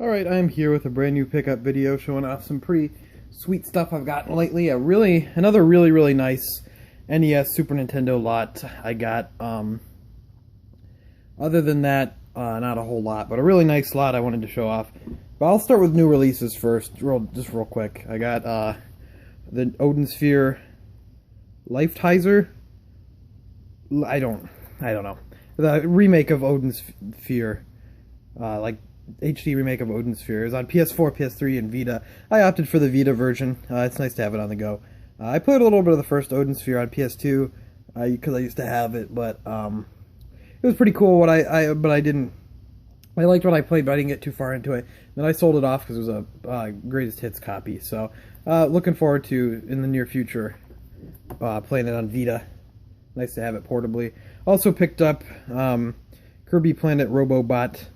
Alright, I'm here with a brand new pickup video showing off some pretty sweet stuff I've gotten lately. Another really nice NES Super Nintendo lot I got. Other than that, not a whole lot, but a really nice lot I wanted to show off. But I'll start with new releases first, just real quick. I got the Odin Sphere Lifetizer. I don't know. The remake of Odin Sphere, like HD remake of Odin Sphere, is on PS4, PS3, and Vita. I opted for the Vita version. It's nice to have it on the go. I played a little bit of the first Odin Sphere on PS2 because I used to have it, but it was pretty cool. I liked what I played, but I didn't get too far into it. Then I sold it off because it was a greatest hits copy. So looking forward to in the near future playing it on Vita. Nice to have it portably. Also picked up Kirby Planet Robobot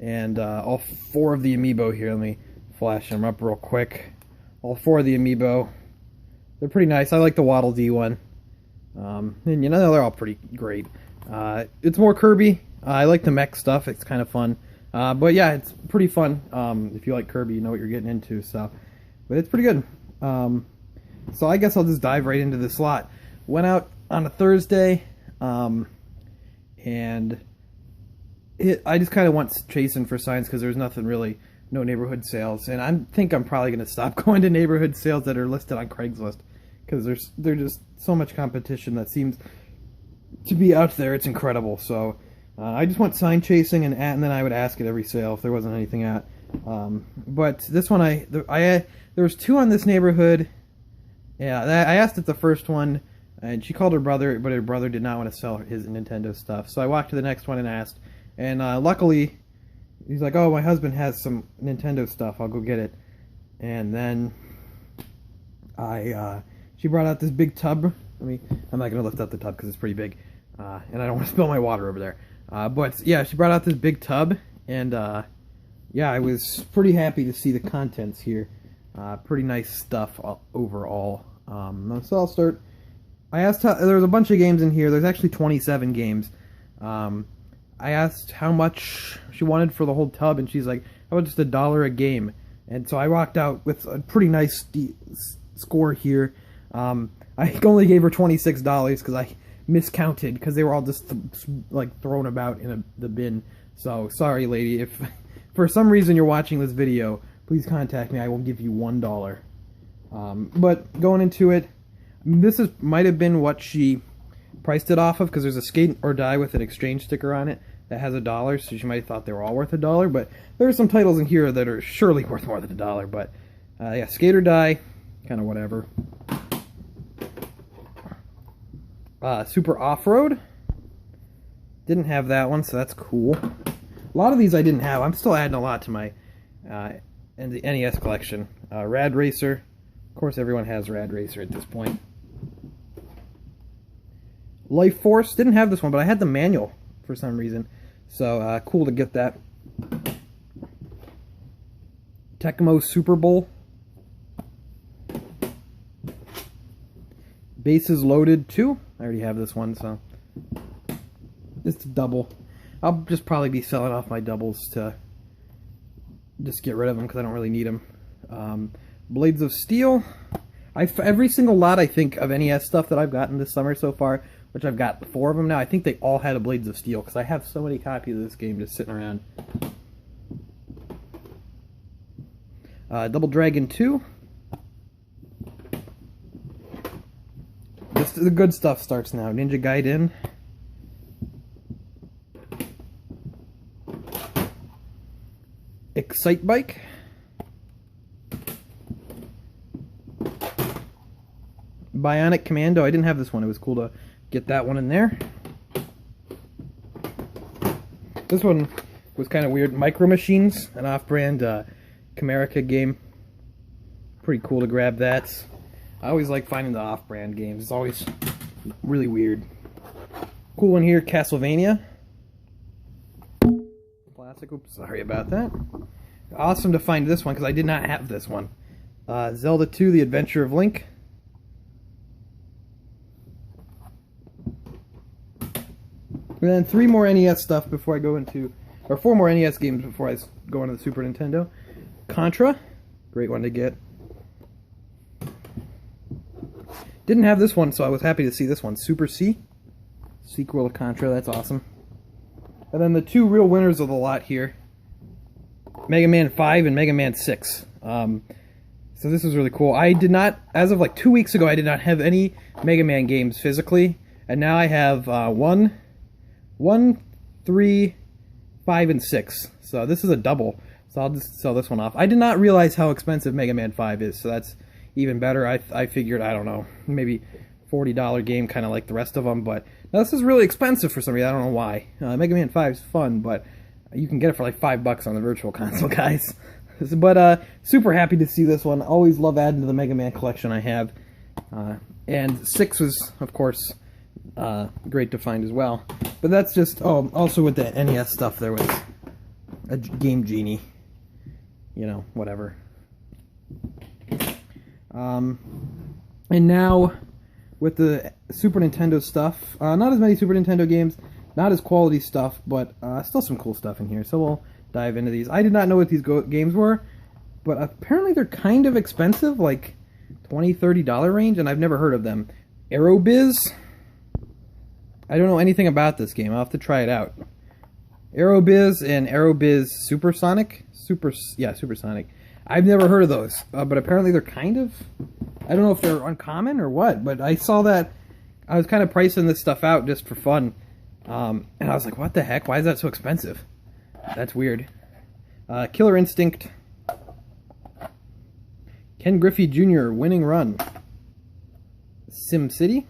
and all 4 of the amiibo here. Let me flash them up real quick. All 4 of the amiibo. They're pretty nice. I like the Waddle Dee one. And you know, they're all pretty great. It's more Kirby. I like the mech stuff. It's kind of fun. But yeah, it's pretty fun. If you like Kirby, you know what you're getting into. So, but it's pretty good. So I guess I'll just dive right into the slot. Went out on a Thursday, and I just kind of went chasing for signs because there's nothing really, no neighborhood sales, and I think I'm probably going to stop going to neighborhood sales that are listed on Craigslist because there's just so much competition that seems to be out there. It's incredible. So I just went sign chasing, and then I would ask at every sale if there wasn't anything at. But this one, there was 2 on this neighborhood. Yeah, I asked at the first one. And she called her brother, but her brother did not want to sell his Nintendo stuff. So I walked to the next one and asked. And luckily, he's like, oh, my husband has some Nintendo stuff. I'll go get it. And then she brought out this big tub. I'm not going to lift up the tub because it's pretty big. And I don't want to spill my water over there. But yeah, she brought out this big tub. And yeah, I was pretty happy to see the contents here. Pretty nice stuff overall. So I'll start. I asked there's a bunch of games in here. There's actually 27 games. I asked how much she wanted for the whole tub, and she's like, how about just $1 a game? And so I walked out with a pretty nice score here. I only gave her $26 because I miscounted because they were all just like thrown about in the bin. So sorry, lady. If for some reason you're watching this video, please contact me. I will give you $1. But going into it, this might have been what she priced it off of because there's a Skate or Die with an exchange sticker on it that has $1, so she might have thought they were all worth $1. But there are some titles in here that are surely worth more than $1. But yeah, Skate or Die, kind of whatever. Super Off-Road, didn't have that one, so that's cool. A lot of these I didn't have. I'm still adding a lot to my NES collection. Rad Racer, of course, everyone has Rad Racer at this point. Life Force, didn't have this one, but I had the manual for some reason. So, cool to get that. Tecmo Super Bowl. Bases Loaded 2. I already have this one, so. It's a double. I'll just probably be selling off my doubles to just get rid of them because I don't really need them. Blades of Steel. Every single lot, I think, of NES stuff that I've gotten this summer so far, which I've got 4 of them now, I think they all had a Blades of Steel, because I have so many copies of this game just sitting around. Double Dragon 2. The good stuff starts now. Ninja Gaiden. Excite Bike. Bionic Commando. I didn't have this one. It was cool to get that one in there. This one was kind of weird. Micro Machines, an off-brand Camerica game. Pretty cool to grab that. I always like finding the off-brand games. It's always really weird. Cool one here, Castlevania. Classic. Oops, sorry about that. Awesome to find this one because I did not have this one. Zelda 2, The Adventure of Link. And then 3 more NES stuff before I go into or 4 more NES games before I go on to the Super Nintendo. Contra, great one to get. Didn't have this one, so I was happy to see this one. Super C, sequel to Contra, that's awesome. And then the two real winners of the lot here, Mega Man 5 and Mega Man 6. So this was really cool. I did not, as of like 2 weeks ago, I did not have any Mega Man games physically. And now I have 1, 3, 5, and 6. So this is a double. So I'll just sell this one off. I did not realize how expensive Mega Man 5 is, so that's even better. I figured, I don't know, maybe $40 game, kind of like the rest of them. But now this is really expensive for some reason. I don't know why. Mega Man 5 is fun, but you can get it for like $5 on the Virtual Console, guys. But super happy to see this one. Always love adding to the Mega Man collection I have. And 6 was, of course, great to find as well. But that's just, oh, also with the NES stuff, there was a Game Genie. You know, whatever. And now, with the Super Nintendo stuff, not as many Super Nintendo games, not as quality stuff, but still some cool stuff in here. So we'll dive into these. I did not know what these games were, but apparently they're kind of expensive, like $20–$30 range, and I've never heard of them. Aerobiz? I don't know anything about this game. I'll have to try it out. Aerobiz and Aerobiz Supersonic? Supersonic. I've never heard of those, but apparently they're kind of... I don't know if they're uncommon or what, but I saw that... I was kind of pricing this stuff out just for fun, and I was like, what the heck? Why is that so expensive? That's weird. Killer Instinct. Ken Griffey Jr. Winning Run. Sim City.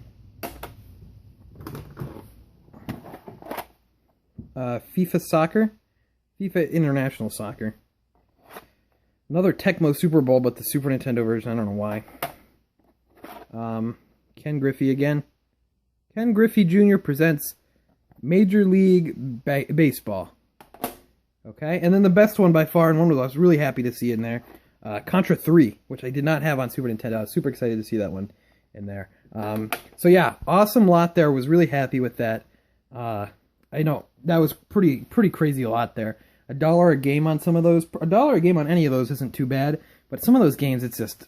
FIFA Soccer. FIFA International Soccer. Another Tecmo Super Bowl, but the Super Nintendo version. I don't know why. Ken Griffey again. Ken Griffey Jr. presents Major League Baseball. Okay, and then the best one by far, and one I was really happy to see in there, Contra 3, which I did not have on Super Nintendo. I was super excited to see that one in there. So yeah, awesome lot there. Was really happy with that. I know that was pretty crazy lot there. $1 a game on some of those. $1 a game on any of those isn't too bad, but some of those games, it's just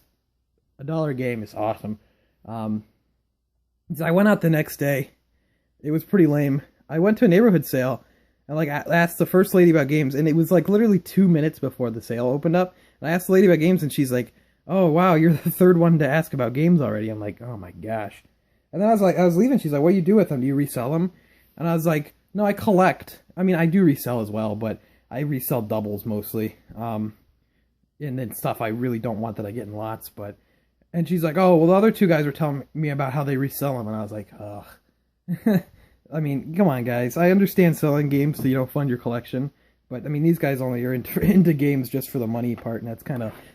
$1 a game is awesome. So I went out the next day. It was pretty lame. I went to a neighborhood sale. And like I asked the first lady about games, and it was like literally 2 minutes before the sale opened up. And I asked the lady about games, and she's like, "Oh wow, you're the third one to ask about games already." I'm like, "Oh my gosh!" And then I was leaving. She's like, "What do you do with them? Do you resell them?" And I was like, "No, I collect. I mean, I do resell as well, but I resell doubles mostly. And then stuff I really don't want that I get in lots." And she's like, "Oh, well, the other two guys were telling me about how they resell them," and I was like, "Ugh." I mean, come on, guys. I understand selling games so you don't fund your collection, but I mean, these guys only are into games just for the money part, and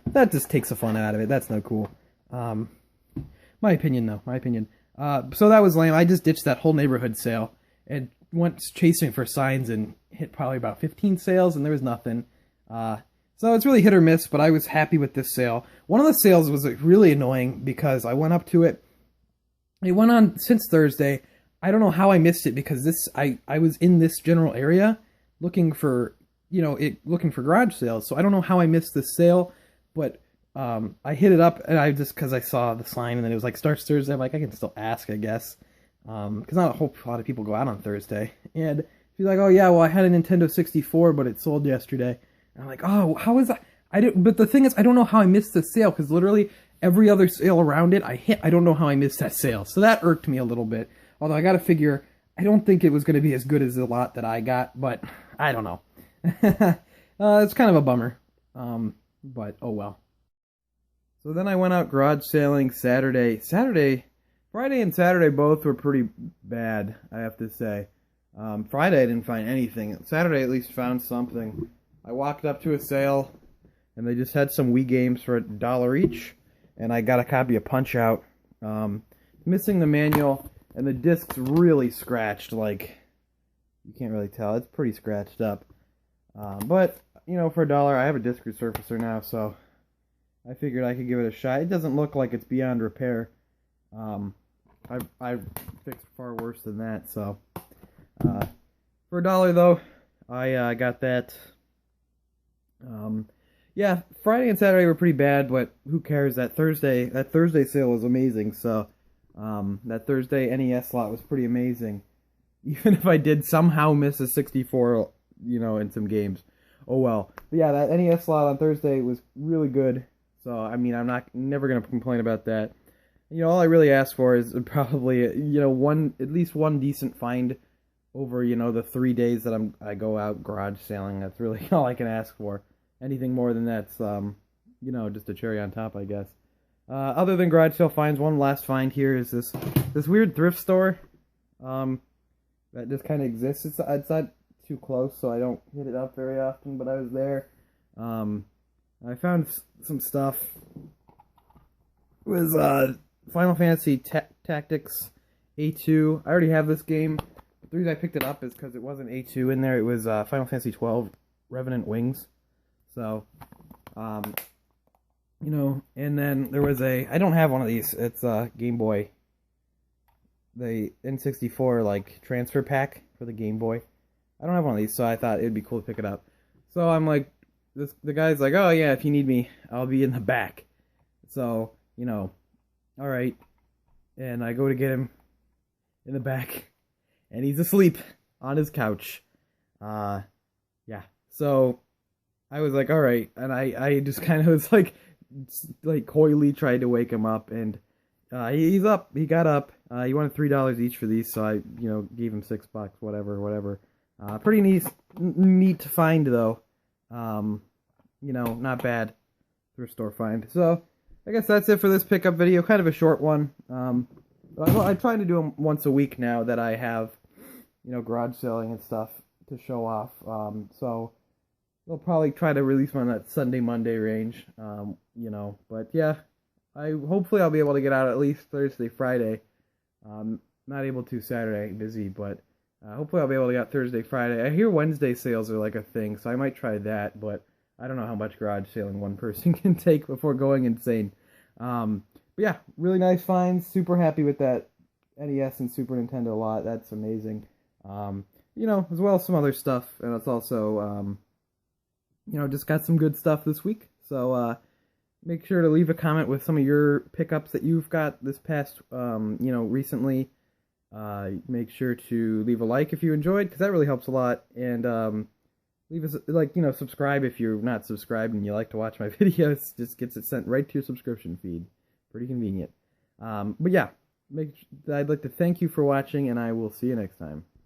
that just takes the fun out of it. That's no cool. My opinion, though. My opinion. So that was lame. I just ditched that whole neighborhood sale and went chasing for signs and hit probably about 15 sales, and there was nothing. So it's really hit or miss, but I was happy with this sale. One of the sales was really annoying because I went up to it. It went on since Thursday. I don't know how I missed it because I was in this general area looking for, looking for garage sales. So I don't know how I missed this sale, but I hit it up and because I saw the sign and then it was like starts Thursday. I'm like, I can still ask, I guess. Because not a whole lot of people go out on Thursday. And she's like, "Oh yeah, well I had a Nintendo 64, but it sold yesterday." And I'm like, "Oh, how is that?" But the thing is, I don't know how I missed the sale because literally every other sale around it I hit. I don't know how I missed that sale. So that irked me a little bit. Although I got to figure, I don't think it was going to be as good as the lot that I got, but I don't know. It's kind of a bummer, but oh well. So then I went out garage sailing Friday and Saturday both were pretty bad, I have to say. Friday I didn't find anything. Saturday at least found something. I walked up to a sale, and they just had some Wii games for $1 each, and I got a copy of Punch-Out. Missing the manual. And the disc's really scratched, like, you can't really tell. It's pretty scratched up. But, for $1, I have a disc resurfacer now, so I figured I could give it a shot. It doesn't look like it's beyond repair. I've fixed far worse than that, so. For $1, though, I got that. Yeah, Friday and Saturday were pretty bad, but who cares? That Thursday sale was amazing. So, that Thursday NES slot was pretty amazing. Even if I did somehow miss a 64, in some games. Oh well. But yeah, that NES slot on Thursday was really good. So, I mean, I'm never gonna complain about that. All I really ask for is probably, at least one decent find over, the 3 days that I go out garage sailing. That's really all I can ask for. Anything more than that's, just a cherry on top, I guess. Other than garage sale finds, one last find here is this weird thrift store, that just kind of exists. It's not too close, so I don't hit it up very often. But I was there. I found some stuff. It was Final Fantasy Tactics A2. I already have this game. The reason I picked it up is because it wasn't A2 in there. It was Final Fantasy 12 Revenant Wings. So, and then there was I don't have one of these. It's Game Boy. The N64 transfer pack for the Game Boy. I don't have one of these, so I thought it'd be cool to pick it up. So I'm like, the guy's like, oh yeah, if you need me, I'll be in the back. So, all right. And I go to get him in the back, and he's asleep on his couch. Yeah. So I was like, all right, and I just kind of was like coyly tried to wake him up, and he's up. He got up. He wanted $3 each for these, so I gave him $6, whatever. Pretty neat to find though. Not bad thrift store find. So I guess that's it for this pickup video. Kind of a short one. I try to do them once a week now that I have garage selling and stuff to show off. So I'll probably try to release one in that Sunday, Monday range, but yeah, hopefully I'll be able to get out at least Thursday, Friday. Not able to Saturday, busy, but hopefully I'll be able to get out Thursday, Friday. I hear Wednesday sales are like a thing, so I might try that, but I don't know how much garage sailing one person can take before going insane. But yeah, really nice finds. Super happy with that NES and Super Nintendo lot. That's amazing. As well as some other stuff, and it's also just got some good stuff this week. So, make sure to leave a comment with some of your pickups that you've got this past, recently. Make sure to leave a like if you enjoyed, because that really helps a lot. And, leave us, subscribe if you're not subscribed and you like to watch my videos. Just gets it sent right to your subscription feed. Pretty convenient. But yeah, I'd like to thank you for watching, and I will see you next time.